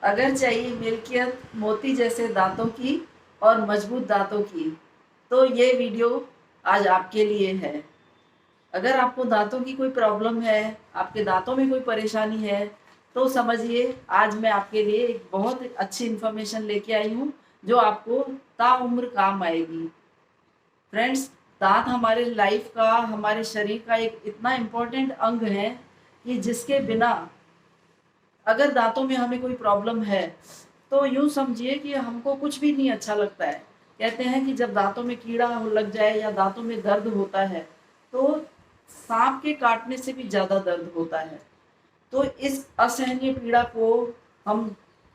अगर चाहिए मिल्कियत मोती जैसे दांतों की और मजबूत दांतों की, तो ये वीडियो आज आपके लिए है। अगर आपको दांतों की कोई प्रॉब्लम है, आपके दांतों में कोई परेशानी है, तो समझिए आज मैं आपके लिए एक बहुत अच्छी इन्फॉर्मेशन लेके आई हूँ जो आपको ताउम्र काम आएगी। फ्रेंड्स, दांत हमारे लाइफ का, हमारे शरीर का एक इतना इम्पोर्टेंट अंग है कि जिसके बिना, अगर दांतों में हमें कोई प्रॉब्लम है, तो यूं समझिए कि हमको कुछ भी नहीं अच्छा लगता है। कहते हैं कि जब दांतों में कीड़ा लग जाए या दांतों में दर्द होता है, तो सांप के काटने से भी ज्यादा दर्द होता है। तो इस असहनीय पीड़ा को हम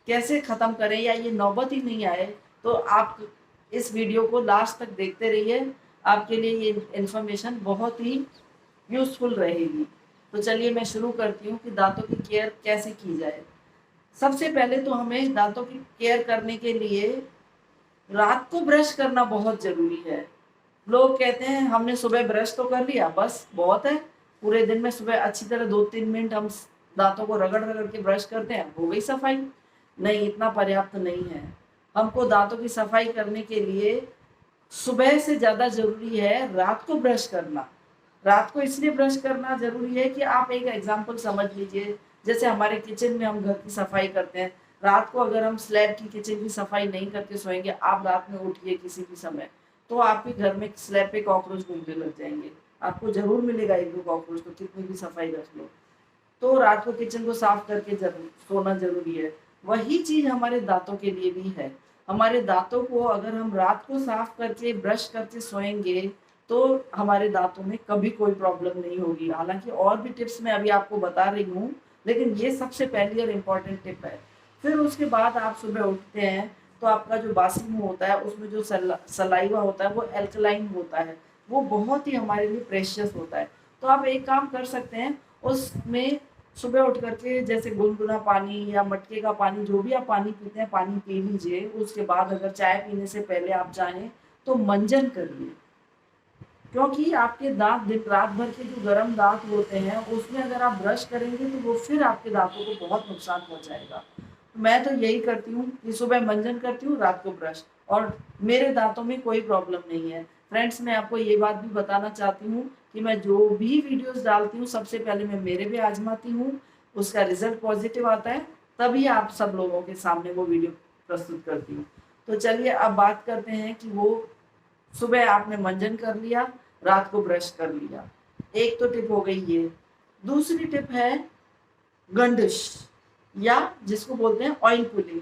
कैसे खत्म करें या ये नौबत ही नहीं आए, तो आप इस वीडियो को लास्ट तक देखते रहिए। आपके लिए ये इन्फॉर्मेशन बहुत ही यूजफुल रहेगी। तो चलिए मैं शुरू करती हूँ कि दांतों की केयर कैसे की जाए। सबसे पहले तो हमें दांतों की केयर करने के लिए रात को ब्रश करना बहुत जरूरी है। लोग कहते हैं हमने सुबह ब्रश तो कर लिया, बस बहुत है। पूरे दिन में सुबह अच्छी तरह 2-3 मिनट हम दांतों को रगड़ रगड़ के ब्रश करते हैं, हो गई सफाई। नहीं, इतना पर्याप्त नहीं है। हमको दांतों की सफाई करने के लिए सुबह से ज्यादा जरूरी है रात को ब्रश करना। रात को इसलिए ब्रश करना जरूरी है कि आप एक एग्जाम्पल समझ लीजिए। जैसे हमारे किचन में हम घर की सफाई करते हैं, रात को अगर हम स्लैब की किचन की सफाई नहीं करके सोएंगे, आप रात में उठिए किसी भी समय, तो आपके घर में स्लैब पे कॉकरोच घूमने लग जाएंगे। आपको जरूर मिलेगा एक दो कॉकरोच, तो कितनी भी सफाई रख लो। तो रात को किचन को साफ करके सोना जरूरी है। वही चीज हमारे दांतों के लिए भी है। हमारे दांतों को अगर हम रात को साफ करके ब्रश करके सोएंगे, तो हमारे दांतों में कभी कोई प्रॉब्लम नहीं होगी। हालांकि और भी टिप्स मैं अभी आपको बता रही हूँ, लेकिन ये सबसे पहली और इम्पोर्टेंट टिप है। फिर उसके बाद आप सुबह उठते हैं, तो आपका जो बासी मुंह होता है उसमें जो सलाइवा होता है वो एल्कलाइन होता है। वो बहुत ही हमारे लिए प्रेशियस होता है। तो आप एक काम कर सकते हैं, उसमें सुबह उठ करके जैसे गुनगुना पानी या मटके का पानी, जो भी आप पानी पीते हैं, पानी पी लीजिए। उसके बाद अगर चाय पीने से पहले आप चाहें तो मंजन करिए। क्योंकि आपके दांत दिन रात भर के जो गर्म दांत होते हैं उसमें अगर आप ब्रश करेंगे तो वो फिर आपके दांतों को बहुत नुकसान पहुंचाएगा। तो मैं तो यही करती हूँ कि सुबह मंजन करती हूँ, रात को ब्रश, और मेरे दांतों में कोई प्रॉब्लम नहीं है। फ्रेंड्स, मैं आपको ये बात भी बताना चाहती हूँ कि मैं जो भी वीडियोस डालती हूँ सबसे पहले मैं मेरे भी आजमाती हूँ, उसका रिजल्ट पॉजिटिव आता है, तभी आप सब लोगों के सामने वो वीडियो प्रस्तुत करती हूँ। तो चलिए अब बात करते हैं कि वो सुबह आपने मंजन कर लिया, रात को ब्रश कर लिया। एक तो टिप हो गई ये। दूसरी टिप है गंडिश, या जिसको बोलते हैं ऑयल पुलिंग।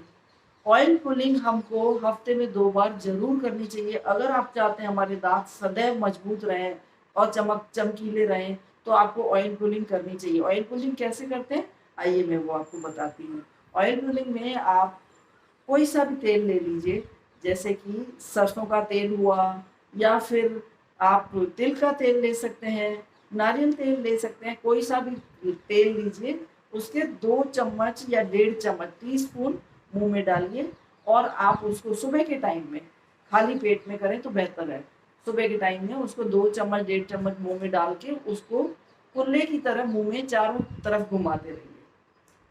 ऑयल पुलिंग हमको हफ्ते में 2 बार जरूर करनी चाहिए। अगर आप चाहते हैं हमारे दांत सदैव मजबूत रहें और चमकीले रहें, तो आपको ऑयल पुलिंग करनी चाहिए। ऑयल पुलिंग कैसे करते हैं, आइए मैं वो आपको बताती हूँ। ऑयल पुलिंग में आप कोई सा भी तेल ले लीजिए, जैसे कि सरसों का तेल हुआ, या फिर आप तिल का तेल ले सकते हैं, नारियल तेल ले सकते हैं, कोई सा भी तेल लीजिए। उसके 2 चम्मच या 1.5 चम्मच, टीस्पून मुंह में डालिए, और आप उसको सुबह के टाइम में खाली पेट में करें तो बेहतर है। सुबह के टाइम में उसको 2 चम्मच 1.5 चम्मच मुंह में डाल के उसको कुल्ले की तरह मुंह में चारों तरफ घुमाते रहिए।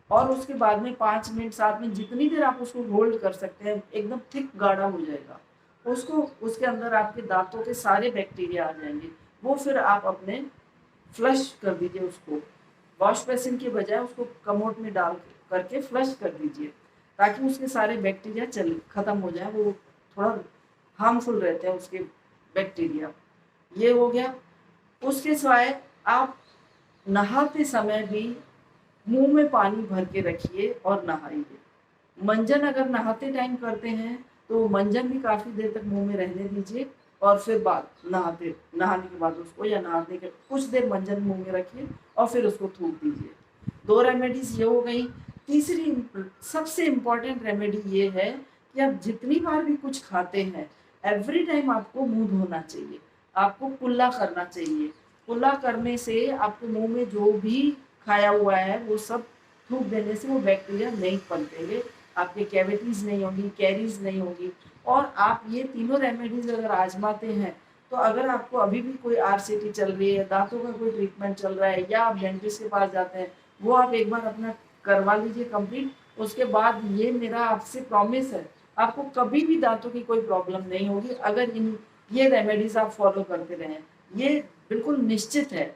और उसके बाद में 5 मिनट 7 मिनट, जितनी देर आप उसको होल्ड कर सकते हैं, एकदम थिक गाढ़ा हो जाएगा। उसको उसके अंदर आपके दांतों के सारे बैक्टीरिया आ जाएंगे। वो फिर आप अपने फ्लश कर दीजिए उसको। वॉश बेसिन के बजाय उसको कमोड में डाल करके फ्लश कर दीजिए, ताकि उसके सारे बैक्टीरिया चल खत्म हो जाए। वो थोड़ा हार्मफुल रहते हैं उसके बैक्टीरिया। ये हो गया। उसके सिवाय आप नहाते समय भी मुंह में पानी भर के रखिए और नहाइए। मंजन अगर नहाते टाइम करते हैं तो मंजन भी काफी देर तक मुंह में रहने दीजिए, और फिर बाद नहाने के बाद उसको, या नहाने के कुछ देर मंजन मुंह में रखिए और फिर उसको थूक दीजिए। 2 रेमेडीज ये हो गई। तीसरी सबसे इम्पोर्टेंट रेमेडी ये है कि आप जितनी बार भी कुछ खाते हैं, एवरी टाइम आपको मुंह धोना चाहिए। आपको कुल्ला करना चाहिए। कुल्ला करने से आपके मुंह में जो भी खाया हुआ है वो सब थूक देने से वो बैक्टीरिया नहीं पनपेंगे, आपके कैविटीज नहीं होगी, कैरीज नहीं होगी। और आप ये तीनों रेमेडीज अगर आजमाते हैं, तो अगर आपको अभी भी कोई आरसीटी चल रही है, दांतों का कोई ट्रीटमेंट चल रहा है, या आप डेंटिस्ट के पास जाते हैं, वो आप एक बार अपना करवा लीजिए कंप्लीट। उसके बाद ये मेरा आपसे प्रॉमिस है, आपको कभी भी दांतों की कोई प्रॉब्लम नहीं होगी अगर ये रेमेडीज आप फॉलो करते रहें, ये बिल्कुल निश्चित है।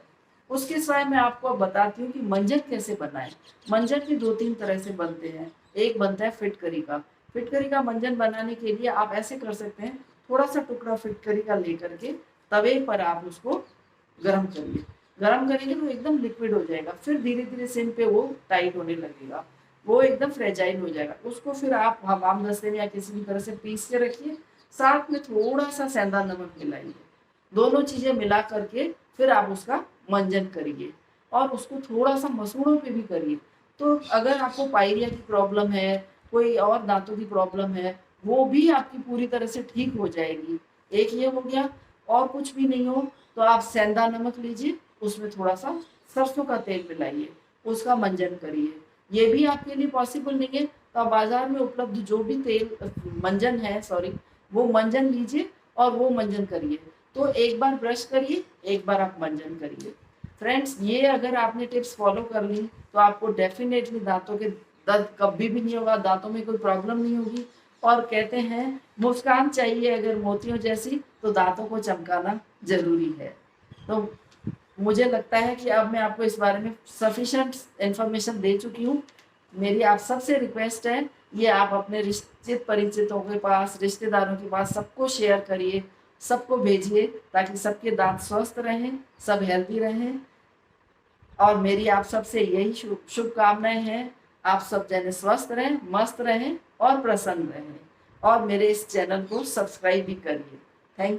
उसके सिवाय मैं आपको अब बताती हूँ कि मंजन कैसे बनाएं। मंजन भी 2-3 तरह से बनते हैं। एक बनता है फिटकरी का। फिटकरी का मंजन बनाने के लिए आप ऐसे कर सकते हैं, थोड़ा सा टुकड़ा फिटकरी का लेकर के तवे पर आप उसको गरम करिए। गरम करेंगे तो एकदम लिक्विड हो जाएगा, फिर धीरे धीरे सिम पे वो टाइट होने लगेगा, वो एकदम फ्रेजाइल हो जाएगा। उसको फिर आप हमाम दस्ते में या किसी भी तरह से पीस के रखिए, साथ में थोड़ा सा सेंधा नमक मिलाइए। दोनों चीजें मिला करके फिर आप उसका मंजन करिए और उसको थोड़ा सा मसूड़ों पे भी करिए। तो अगर आपको पायरिया की प्रॉब्लम है, कोई और दांतों की प्रॉब्लम है, वो भी आपकी पूरी तरह से ठीक हो जाएगी। एक ये हो गया। और कुछ भी नहीं हो तो आप सेंधा नमक लीजिए, उसमें थोड़ा सा सरसों का तेल मिलाइए, उसका मंजन करिए। ये भी आपके लिए पॉसिबल नहीं है तो आप बाजार में उपलब्ध जो भी तेल मंजन है, सॉरी, वो मंजन लीजिए और वो मंजन करिए। तो एक बार ब्रश करिए, एक बार आप मंजन करिए। फ्रेंड्स, ये अगर आपने टिप्स फॉलो कर ली तो आपको डेफिनेटली दांतों के दर्द कभी भी नहीं होगा, दांतों में कोई प्रॉब्लम नहीं होगी। और कहते हैं मुस्कान चाहिए अगर मोतियों जैसी तो दांतों को चमकाना जरूरी है। तो मुझे लगता है कि अब मैं आपको इस बारे में सफिशिएंट इंफॉर्मेशन दे चुकी हूँ। मेरी आप सबसे रिक्वेस्ट है, ये आप अपने रिश्ते परिचितों के पास, रिश्तेदारों के पास सबको शेयर करिए, सबको भेजिए ताकि सबके दांत स्वस्थ रहें, सब हेल्दी रहें। और मेरी आप सबसे यही शुभकामनाएं हैं, आप सब जने स्वस्थ रहें, मस्त रहें और प्रसन्न रहें। और मेरे इस चैनल को सब्सक्राइब भी करिए। थैंक